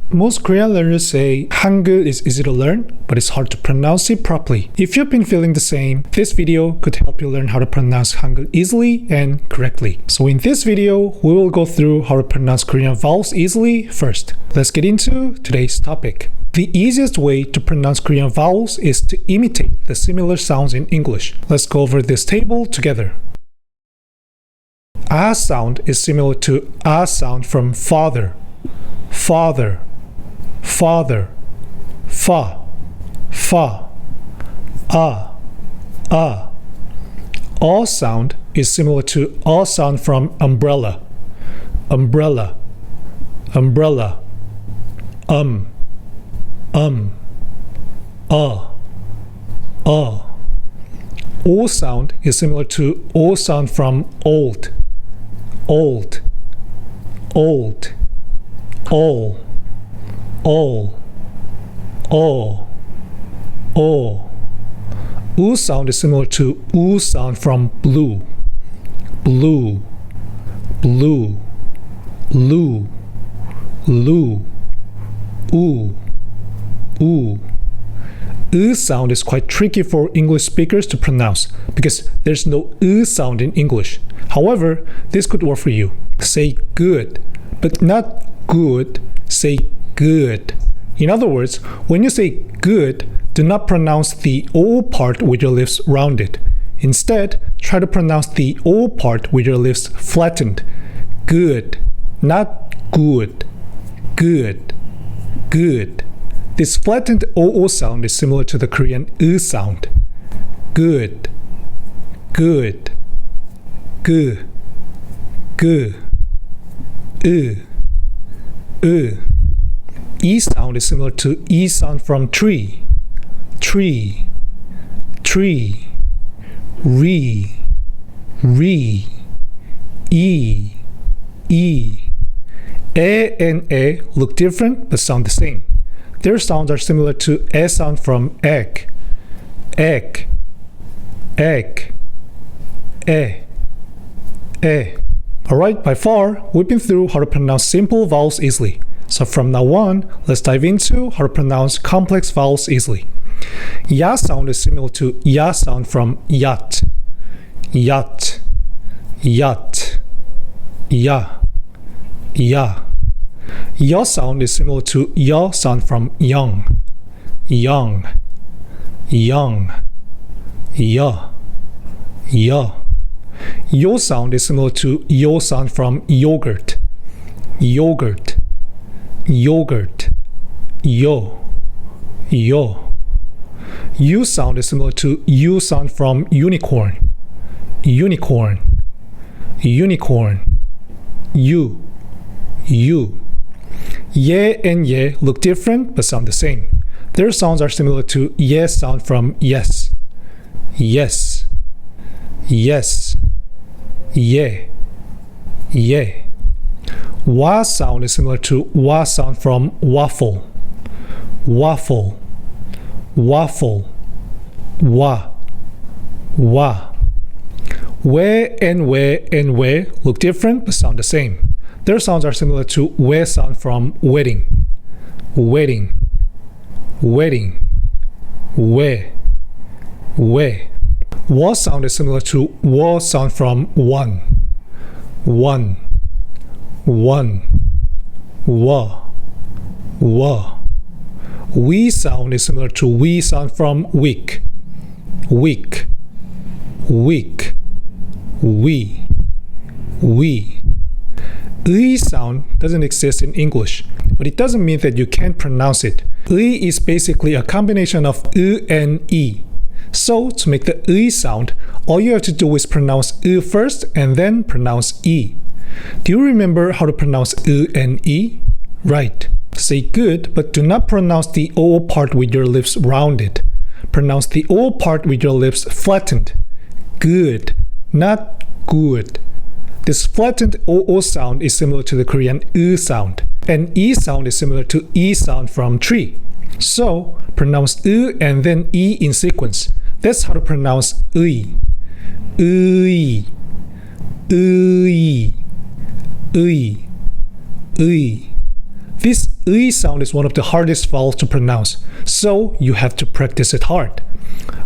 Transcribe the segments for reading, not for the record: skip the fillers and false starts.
Most Korean learners say Hangul is easy to learn, but it's hard to pronounce it properly. If you've been feeling the same, this video could help you learn how to pronounce Hangul easily and correctly. So in this video, we will go through how to pronounce Korean vowels easily first. Let's get into today's topic. The easiest way to pronounce Korean vowels is to imitate the similar sounds in English. Let's go over this table together. Ah sound is similar to ah sound from father, father, father, fa, fa, ah. All sound is similar to all sound from umbrella, umbrella, umbrella, O sound is similar to O sound from old, old, old, all, U sound is similar to U sound from blue, blue, blue, lu, ooh. Sound is quite tricky for English speakers to pronounce because there's no sound in English. However, this could work for you. Say good, but not good, say good. In other words, when you say good, do not pronounce the O part with your lips rounded. Instead, try to pronounce the O part with your lips flattened. Good, not good. Good, good. This flattened OO sound is similar to the Korean sound. Good, good, g, E sound is similar to E sound from tree, tree, tree, re, e. And E look different but sound the same. Their sounds are similar to E sound from egg, egg, egg, Alright, by far, we've been through how to pronounce simple vowels easily. So from now on, let's dive into how to pronounce complex vowels easily. Ya sound is similar to Ya sound from yacht, yacht, yacht, ya. Ya sound is similar to Ya sound from young, young, ya. Yo sound is similar to Yo sound from yogurt, yogurt, yo. U sound is similar to U sound from unicorn, unicorn, you. Ye and ye look different but sound the same. Their sounds are similar to yes sound from yes, yes, ye. Wa sound is similar to wa sound from waffle, waffle, wa. We and we look different but sound the same. Their sounds are similar to we sound from wedding, wedding, we. Wa sound is similar to wa sound from one, wa. We sound is similar to we sound from week, we. Sound doesn't exist in English, but it doesn't mean that you can't pronounce it. Is basically a combination of and E. So to make the sound, all you have to do is pronounce first and then pronounce E. Do you remember how to pronounce and E? Right. Say good, but do not pronounce the O part with your lips rounded. Pronounce the O part with your lips flattened. Good, not good. This flattened O sound is similar to the Korean sound, and E sound is similar to E sound from tree. So, pronounce and then E in sequence. That's how to pronounce 의. This 의 sound is one of the hardest vowels to pronounce, so you have to practice it hard.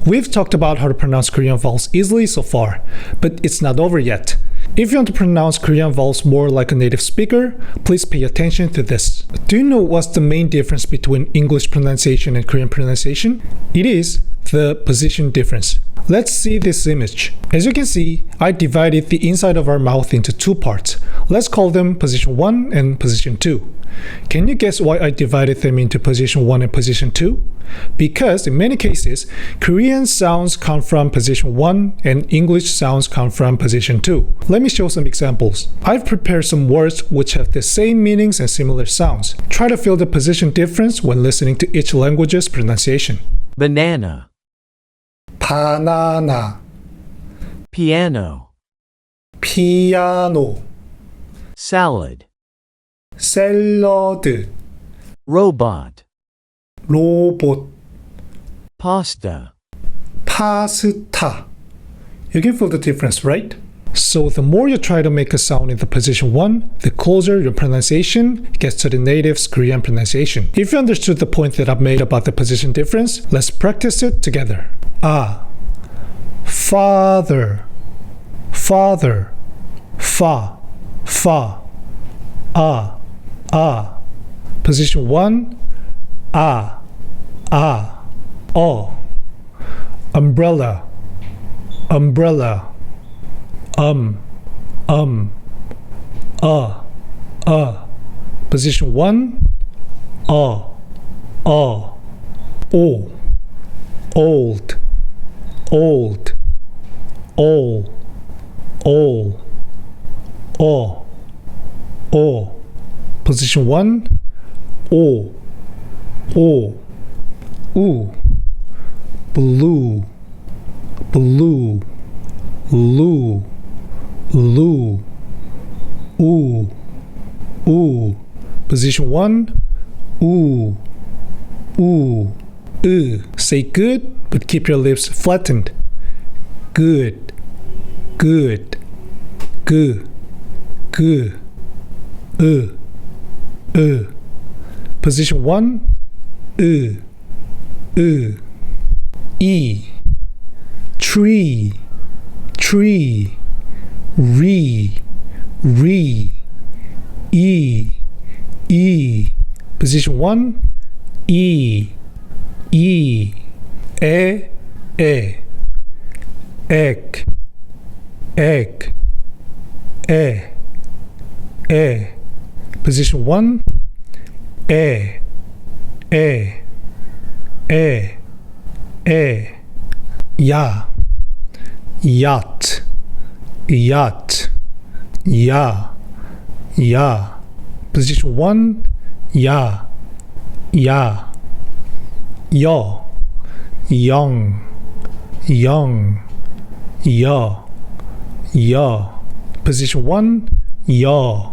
We've talked about how to pronounce Korean vowels easily so far, but it's not over yet. If you want to pronounce Korean vowels more like a native speaker, please pay attention to this. Do you know what's the main difference between English pronunciation and Korean pronunciation? It is the position difference. Let's see this image. As you can see, I divided the inside of our mouth into two parts. Let's call them position 1 and position 2. Can you guess why I divided them into position 1 and position 2? Because in many cases, Korean sounds come from position 1 and English sounds come from position 2. Let me show some examples. I've prepared some words which have the same meanings and similar sounds. Try to feel the position difference when listening to each language's pronunciation. banana, 바나나, piano, 피아노, salad, 샐러드, robot, 로봇, pasta, 파스타. You can feel the difference, right? So the more you try to make a sound in the position 1, the closer your pronunciation gets to the native's Korean pronunciation. If you understood the point that I've made about the position difference, let's practice it together. Father, father, fa, Position 1, umbrella, umbrella, Position 1, old, Position 1, blue, Position 1, Say good, but keep your lips flattened. Good, Position 1, E, tree, Position 1, E, egg, Position 1, yacht, Position 1, yaw, young, Position 1, yaw,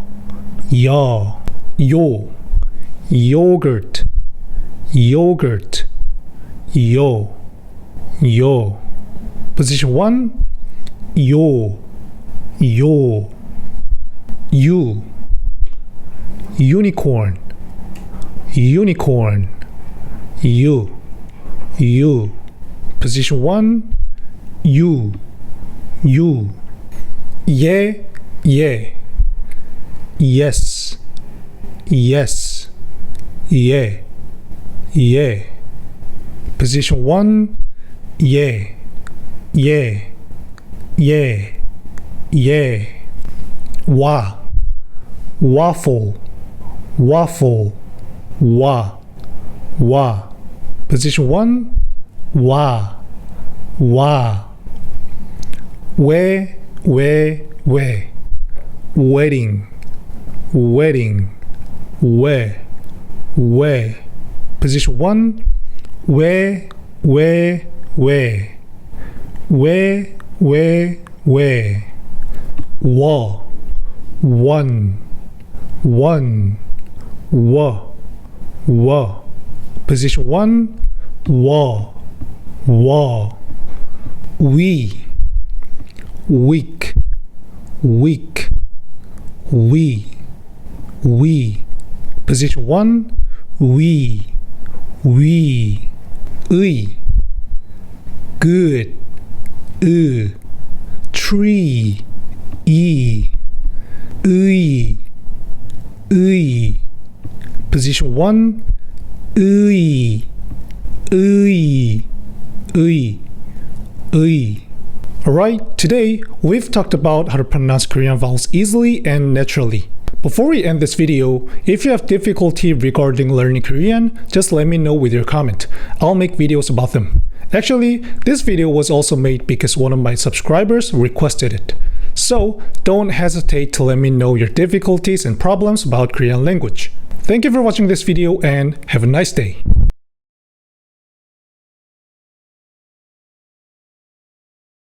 yogurt, Position 1, unicorn, Position 1, yeah, yes, Position 1, waffle, Position 1, wedding, Position 1, wall, Position 1, wall, week, Position 1, we, 의, good, tree, 의. Position 1, 의. Alright, today we've talked about how to pronounce Korean vowels easily and naturally. Before we end this video, if you have difficulty regarding learning Korean, just let me know with your comment. I'll make videos about them. Actually, this video was also made because one of my subscribers requested it. So, don't hesitate to let me know your difficulties and problems about Korean language. Thank you for watching this video and have a nice day.